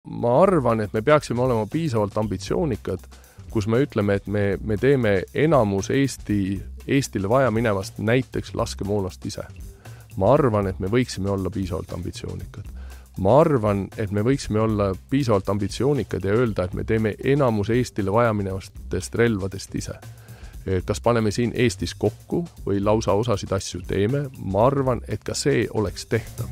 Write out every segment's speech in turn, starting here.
ma arvan, et me peaksime olema piisavalt ambitsioonikad, kus me ütleme, et me teeme enamus Eestile vaja minevast näiteks laskemoonast ise. Ma arvan, et me võiksime olla piisavalt ambitsioonikad. Ma arvan, et me võiksime olla piisavalt ambitsioonikad ja öelda, et me teeme enamus Eestile vaja minevastest relvadest ise. Kas paneme siin Eestis kokku või lausa osasid asju teeme, ma arvan, et ka see oleks tehtav.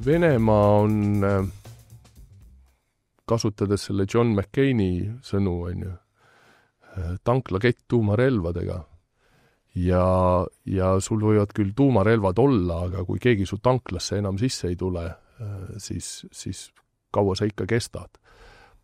Venemaa on, kasutades selle John McCaini sõnu, tanklakett tuumarelvadega. Ja sul võivad küll tuumarelvad olla, aga kui keegi su tanklasse enam sisse ei tule, siis kaua sa ikka kestad.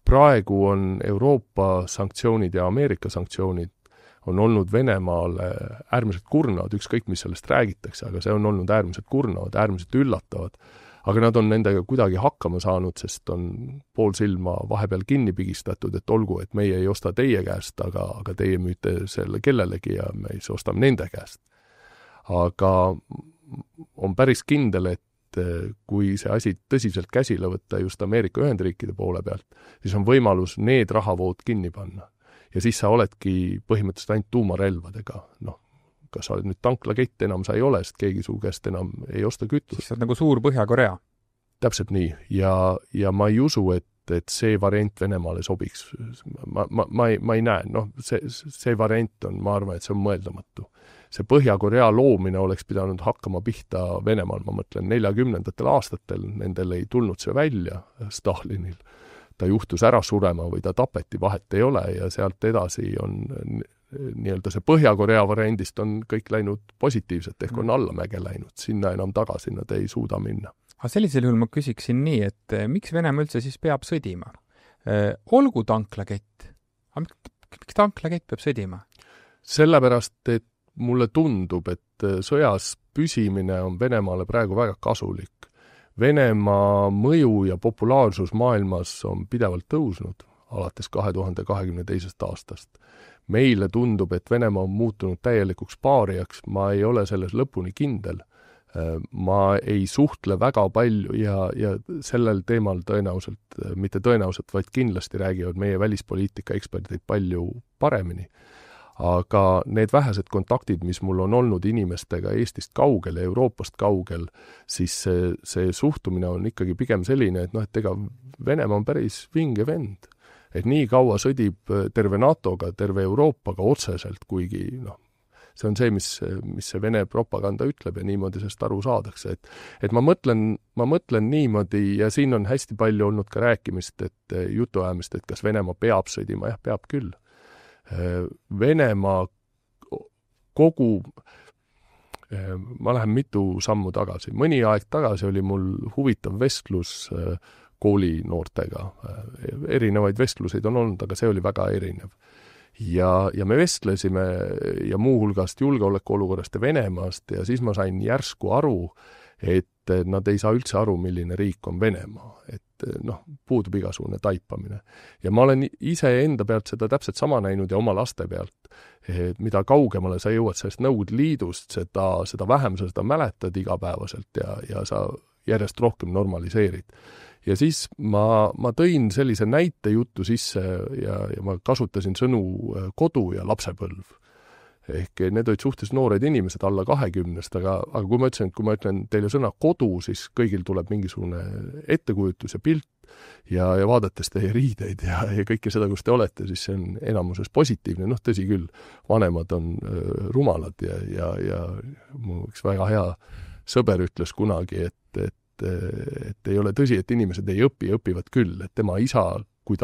Praegu on Euroopa sanktsioonid ja Ameerika sanktsioonid on olnud Venemaale äärmiselt kurnavad, ükskõik mis sellest räägitakse, aga see on olnud äärmiselt kurnavad, äärmiselt üllatavad. Aga nad on nendega kuidagi hakkama saanud, sest on pool silma vahepeal kinni pigistatud, et olgu, et meie ei osta teie käest, aga teie müüte selle kellelegi ja me siis ostame nende käest. Aga on päris kindel, et kui see asi tõsiselt käsile võtta just Ameerika Ühendriikide poole pealt, siis on võimalus need rahavood kinni panna. Ja siis sa oledki põhimõtteliselt ainult tuumarelvadega, kas sa oled nüüd tanklakett, enam sa ei ole, sest keegi su käest enam ei osta kütust. Siis on nagu suur Põhja-Korea. Täpselt nii. Ja ma ei usu, et see variant Venemaale sobiks. Ma ei näe. See variant on, ma arvan, et see on mõeldamatu. See Põhja-Korea loomine oleks pidanud hakkama pihta Venemaal, ma mõtlen 40. aastatel, nendel ei tulnud see välja Stalinil. Ta juhtus ära surema või ta tapeti, vahet ei ole ja sealt edasi on nii-öelda see Põhja-Korea variandist on kõik läinud positiivselt, ehk on allamäge läinud, sinna enam tagasi nad ei suuda minna. Aga sellisel juhul ma küsiksin nii, et miks Venemaa üldse siis peab sõdima? Olgu tanklakett, aga miks tanklakett peab sõdima? Sellepärast, et mulle tundub, et sõjas püsimine on Venemaale praegu väga kasulik. Venemaa mõju ja populaarsus maailmas on pidevalt tõusnud alates 2022. aastast. Meile tundub, et Venemaa on muutunud täielikuks paariaks, ma ei ole selles lõpuni kindel. Ma ei suhtle väga palju ja sellel teemal tõenäoliselt, mitte tõenäoliselt, vaid kindlasti räägivad meie välispoliitika eksperdid palju paremini. Aga need vähesed kontaktid, mis mul on olnud inimestega Eestist kaugel ja Euroopast kaugel, siis see suhtumine on ikkagi pigem selline, et ega Venemaa on päris vinge vend. Et nii kaua sõdib terve NATO-ga, terve Euroopaga otseselt, kuigi see on see, mis see Vene propaganda ütleb ja niimoodi sellest aru saadakse. Et ma mõtlen niimoodi ja siin on hästi palju olnud ka rääkimist, et jutuajamist, et kas Venemaa peab sõdima, jah, peab küll. Venemaa ma lähen mitu sammu tagasi. Mõni aeg tagasi oli mul huvitav vestlus koolinoortega. Erinevaid vestluseid on olnud, aga see oli väga erinev. Ja me vestlesime ja muuhulgast julgeolekuolukorrast ja Venemaast ja siis ma sain järsku aru, et nad ei saa üldse aru, milline riik on Venemaa. Et puudub igasugune taipamine. Ja ma olen ise enda pealt seda täpselt sama näinud ja oma laste pealt. Mida kaugemale sa jõuad sellest Nõukogude Liidust, seda vähem sa seda mäletad igapäevaselt ja sa järjest rohkem normaliseerid. Ja siis ma tõin sellise näite juttu sisse ja ma kasutasin sõnu kodu ja lapsepõlv. Ehk need olid suhtes noored inimesed alla 20, aga kui ma ütlen teile sõna kodu, siis kõigil tuleb mingisugune ettekujutus ja pilt ja vaadates teie riideid ja kõike seda, kus te olete, siis see on enamuses positiivne. Tõsi küll, vanemad on rumalad ja mu üks väga hea sõber ütles kunagi, et ei ole tõsi, et inimesed ei õpivad küll, et tema isa, kui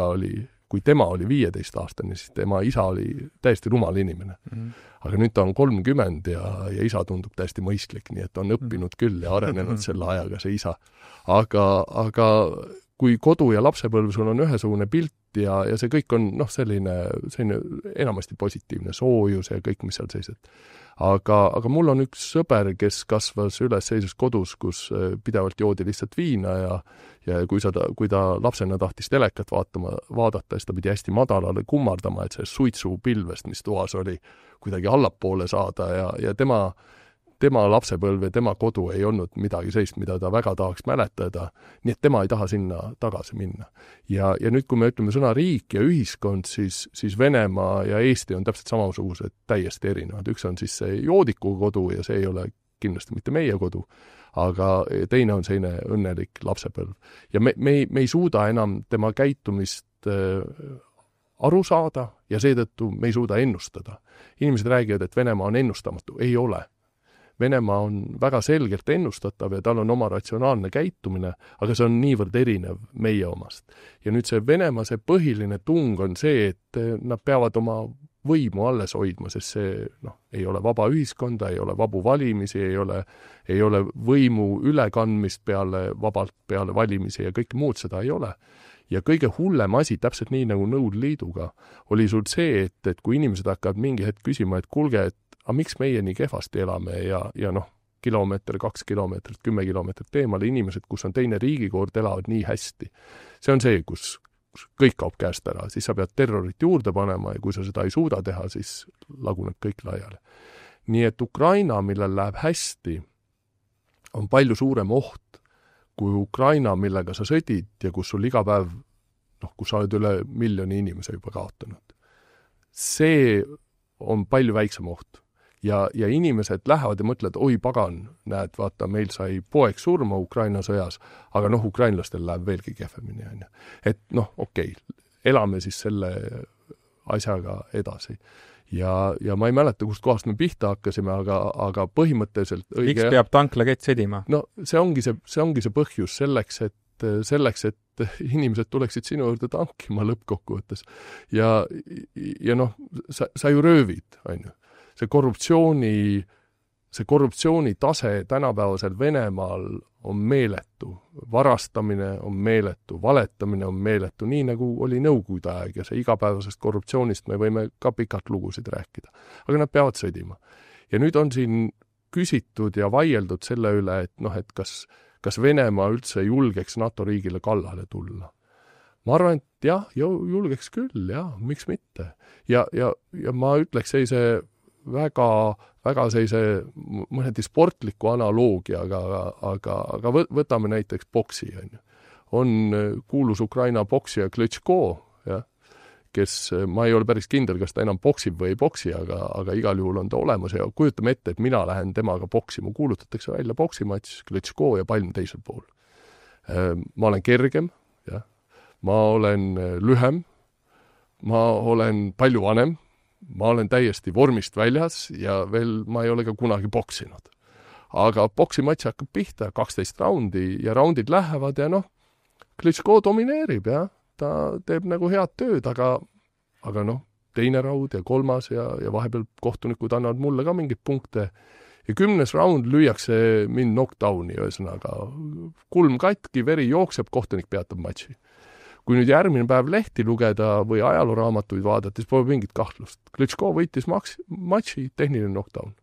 tema oli 15-aastane, siis tema isa oli täiesti rumal inimene. Aga nüüd ta on 30 ja isa tundub täiesti mõistlik, nii et on õppinud küll ja arenenud selle ajaga see isa. Aga kui kodu ja lapsepõlv sul on ühesugune pilt ja see kõik on selline enamasti positiivne soojus ja kõik, mis seal seisab. Aga mul on üks sõber, kes kasvas üles sellises kodus, kus pidevalt joodi lihtsalt viina ja kui ta lapsena tahtis telekat vaadata, siis ta pidi hästi madalale kummardama, et see suitsupilvest, mis toas oli, kuidagi allapoole saada ja tema lapsepõlv ja tema kodu ei olnud midagi sellist, mida ta väga tahaks mäletada, nii et tema ei taha sinna tagasi minna. Ja nüüd, kui me ütleme sõna riik ja ühiskond, siis Venemaa ja Eesti on täpselt samasugused, täiesti erinevad. Üks on siis see joodiku kodu ja see ei ole kindlasti mitte meie kodu, aga teine on selline õnnelik lapsepõlv. Ja me ei suuda enam tema käitumist aru saada ja seetõttu me ei suuda ennustada. Inimesed räägivad, et Venemaa on ennustamatu. Ei ole. Venemaa on väga selgelt ennustatav ja tal on oma ratsionaalne käitumine, aga see on niivõrd erinev meie omast. Ja nüüd see Venemaa, see põhiline tung on see, et nad peavad oma võimu alles hoidma, sest see ei ole vaba ühiskonda, ei ole vabu valimisi, ei ole võimu ülekandmist vabalt peale valimisi ja kõik muud seda ei ole. Ja kõige hullem asi, täpselt nii nagu Nõukogude Liiduga, oli sul see, et kui inimesed hakkavad mingi hetk küsima, et kuulge, et miks meie nii kehvasti elame ja kilomeeter, 2 kilomeetrit, 10 kilomeetrit eemale inimesed, kus on teine riigikord, elavad nii hästi. See on see, kus kõik kaob käest ära, siis sa pead terrorit juurde panema ja kui sa seda ei suuda teha, siis laguneb kõik laiali. Nii et Ukraina, millel läheb hästi, on palju suurem oht kui Ukraina, millega sa sõdid ja kus sul iga päev, kus sa oled üle 1 miljoni inimese juba kaotanud. See on palju väiksem oht. Ja inimesed lähevad ja mõtlevad, oi pagan, näed, vaata, meil sai poeg surma Ukraina sõjas, aga ukrainlastel läheb veelgi kehvemini. Et okei, elame siis selle asjaga edasi. Ja ma ei mäleta, kust kohast me pihta hakkasime, aga põhimõtteliselt Miks peab tanklakett sõdima? See ongi see põhjus selleks, et inimesed tuleksid sinu juurde tankima lõppkokkuvõttes. Ja sa ju röövid, on ju. See korruptsiooni tase tänapäevasel Venemaal on meeletu. Varastamine on meeletu, valetamine on meeletu, nii nagu oli Nõukogude aeg ja see igapäevasest korruptsioonist me võime ka pikalt lugusid rääkida. Aga nad peavad sõdima. Ja nüüd on siin küsitud ja vaieldud selle üle, et kas Venemaa üldse julgeks NATO riigile kallale tulla. Ma arvan, et julgeks küll, miks mitte. Ja ma ütleks sellise väga sellise mõneti sportliku analoogiaga, aga võtame näiteks boksi. On kuulus Ukraina boksija Klitschko, kes, ma ei ole päris kindel, kas ta enam boksib või ei boksi, aga igal juhul on ta olemas ja kujutame ette, et mina lähen temaga boksima, kuulutatakse välja boksimatš, Klitschko ja palm teisel pool. Ma olen kergem, ma olen lühem, ma olen palju vanem, ma olen täiesti vormist väljas ja veel ma ei ole ka kunagi boksinud. Aga boksimatš hakkab pihta, 12 raundi ja raundid lähevad ja Klitschko domineerib, ta teeb nagu head tööd, aga teine raund ja 3. ja vahepeal kohtunikud annavad mulle ka mingid punkte ja 10. raund lüüakse mind knockdowni, ühesõnaga kulm katki, veri jookseb, kohtunik peatab matši. Kui nüüd järgmine päev lehti lugeda või ajalooraamatuid vaadata, siis pole mingit kahtlust. Klitschko võitis matši, tehniline knockdown.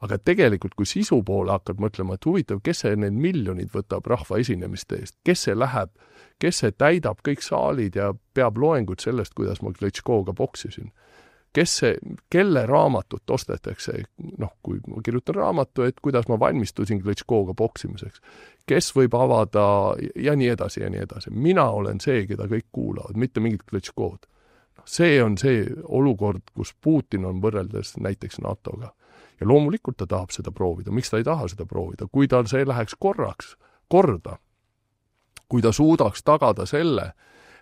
Aga tegelikult, kui sisu poole hakkad mõtlema, et huvitav, kes see need miljonid võtab rahva esinemiste eest, kes see täidab kõik saalid ja peab loengut sellest, kuidas ma Klitschkoga boksisin. Kelle raamatut ostetakse, kui ma kirjutan raamatu, et kuidas ma valmistusin Klitschkoga boksimiseks, kes võib avada ja nii edasi ja nii edasi. Mina olen see, keda kõik kuulavad, mitte mingit Klitschkod. See on see olukord, kus Putin on võrreldes näiteks NATO-ga. Ja loomulikult ta tahab seda proovida. Miks ta ei taha seda proovida? Kui tal see läheks korda, kui ta suudaks tagada selle,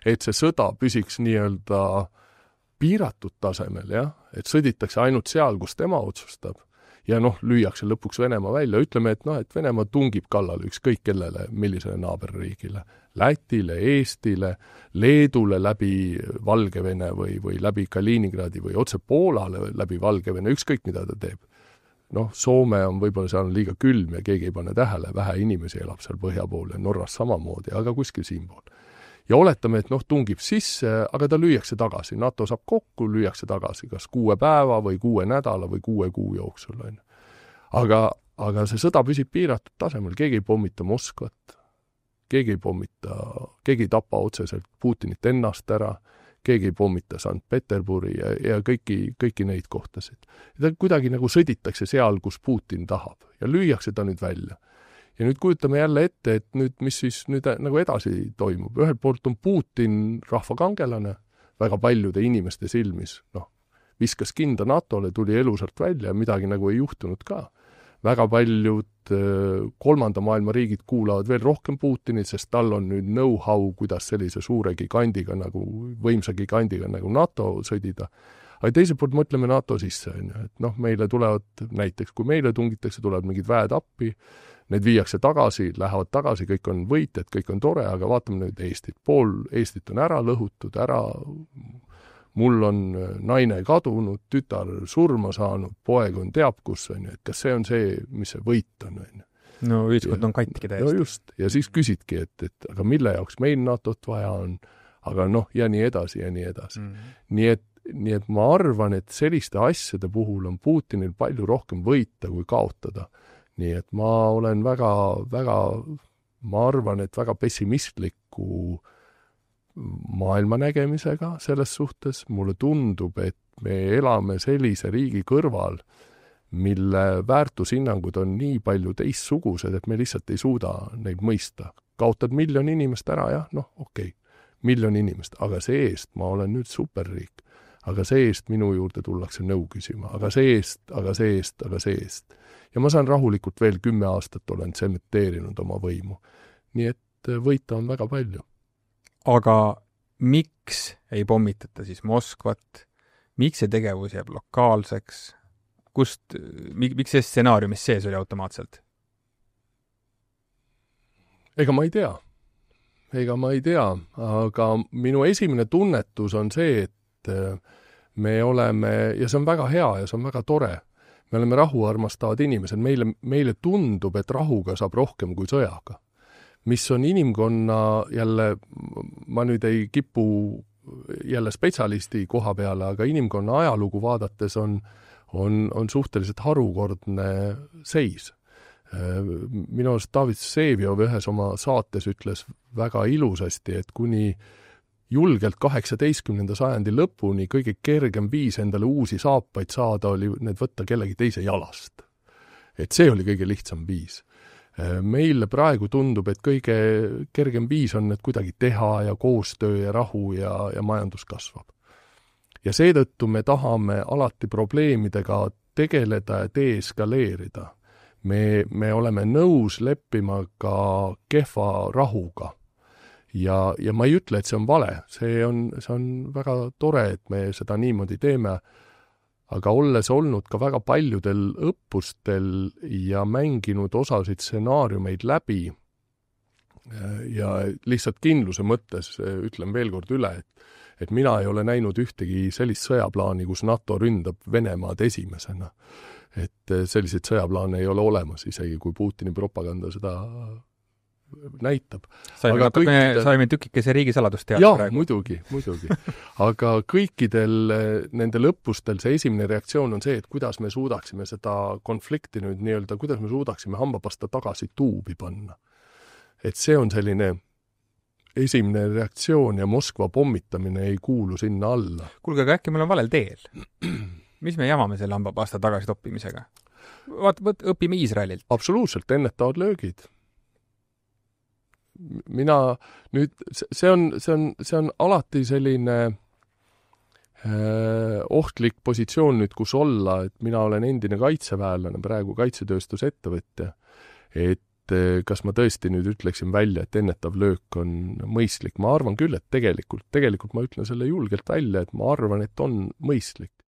et see sõda püsiks nii-öelda piiratud tasemel, et sõditakse ainult seal, kus tema otsustab ja lüüakse lõpuks Venemaa välja. Ütleme, et Venemaa tungib kallale ükskõik kellele, millisele naaberriigile. Lätile, Eestile, Leedule läbi Valgevene või läbi Kaliningradi või otse Poolale läbi Valgevene, ükskõik mida ta teeb. Soome on võib-olla seal liiga külm ja keegi ei pane tähele, vähe inimesi elab seal põhja pool ja Norras samamoodi, aga kuskil siinpool. ja oletame, et tungib sisse, aga ta lüüakse tagasi. NATO saab kokku, lüüakse tagasi kas 6 päeva või 6 nädala või 6 kuu jooksul. Aga see sõda püsib piiratud tasemel, keegi ei pommita Moskvat, keegi ei tapa otseselt Putinit ennast ära, keegi ei pommita Sankt-Peterburi ja kõiki neid kohtasid. Ta kuidagi nagu sõditakse seal, kus Putin tahab ja lüüakse ta nüüd välja. Ja nüüd kujutame jälle ette, et mis siis nagu edasi toimub. Ühelt poolt on Putin rahvakangelane väga paljude inimeste silmis. Viskas kinda NATO-le, tuli elusalt välja ja midagi nagu ei juhtunud ka. Väga paljud 3. maailma riigid kuulavad veel rohkem Putinit, sest tal on nüüd know-how, kuidas sellise suure gigandiga võimsa gigandiga nagu NATO sõdida. Aga teiselt poolt mõtleme NATO sisse, et meile tulevad näiteks, kui meile tungitakse, tulevad mingid väed appi, need viiakse tagasi, lähevad tagasi, kõik on võitjad, kõik on tore, aga vaatame nüüd Eestit. Pool Eestit on ära lõhutud, mul on naine kadunud, tütar surma saanud, poeg on teab kus, et kas see on see, mis see võit on? No ühiskond on katki täiesti. No just, ja siis küsidki, et aga mille jaoks meil NATO-t vaja on, aga ja nii edasi ja nii edasi. Nii et ma arvan, et selliste asjade puhul on Putinil palju rohkem võita kui kaotada. Nii et ma olen ma arvan, et väga pessimistliku maailma nägemisega selles suhtes. Mulle tundub, et me elame sellise riigi kõrval, mille väärtushinnangud on nii palju teistsugused, et me lihtsalt ei suuda neid mõista. Kaotad 1 miljon inimest ära, jah, okei, 1 miljon inimest, aga see eest ma olen nüüd superriik. Aga see eest minu juurde tullakse nõu küsima, aga see eest. Ja ma saan rahulikult veel 10 aastat olen tsementeerinud oma võimu. Nii et võita on väga palju. Aga miks ei pommitata siis Moskvat? Miks see tegevus jääb lokaalseks? Miks see stsenaariumis sees oli automaatselt? Ega ma ei tea, aga minu esimene tunnetus on see, et me oleme, ja see on väga hea ja see on väga tore, me oleme rahuarmastavad inimesed, meile tundub, et rahuga saab rohkem kui sõjaga. Mis on inimkonna jälle, ma nüüd ei kipu jälle spetsialisti koha peale, aga inimkonna ajalugu vaadates on suhteliselt harukordne seis. Minu arust David Vseviov ühes oma saates ütles väga ilusasti, et kuni julgelt 18. sajandi lõpuni kõige kergem viis endale uusi saapaid saada oli need võtta kellegi teise jalast. Et see oli kõige lihtsam viis. Meile praegu tundub, et kõige kergem viis on need kuidagi teha ja koostöö ja rahu ja majandus kasvab. Ja seetõttu me tahame alati probleemidega tegeleda ja deeskaleerida. Me oleme nõus leppima ka kehva rahuga. Ja ma ei ütle, et see on vale. See on väga tore, et me seda niimoodi teeme. Aga olles olnud ka väga paljudel õppustel ja mänginud osasid stsenaariumeid läbi ja lihtsalt kindluse mõttes ütlen veel kord üle, et mina ei ole näinud ühtegi sellist sõjaplaani, kus NATO ründab Venemaad esimesena. Et selliseid sõjaplaane ei ole olemas, isegi kui Putini propaganda seda näitab. Saime tükikese riigisaladust teada praegu. Jaa, muidugi. Aga kõikidel nendel õppustel see esimene reaktsioon on see, et kuidas me suudaksime seda konflikti nüüd nii-öelda, kuidas me suudaksime hambapasta tagasi tuubi panna. Et see on selline esimene reaktsioon ja Moskva pommitamine ei kuulu sinna alla. Kuulge, aga äkki meil on valel teel? Mis me jamame selle hambapasta tagasi toppimisega? Õpime Iisraelilt. Absoluutselt, ennetavad löögid. Mina nüüd, see on alati selline ohtlik positsioon nüüd, kus olla, et mina olen endine kaitseväelane, praegu kaitsetööstusettevõtja, et kas ma tõesti nüüd ütleksin välja, et ennetav löök on mõistlik. Ma arvan küll, et tegelikult ma ütlen selle julgelt välja, et ma arvan, et on mõistlik.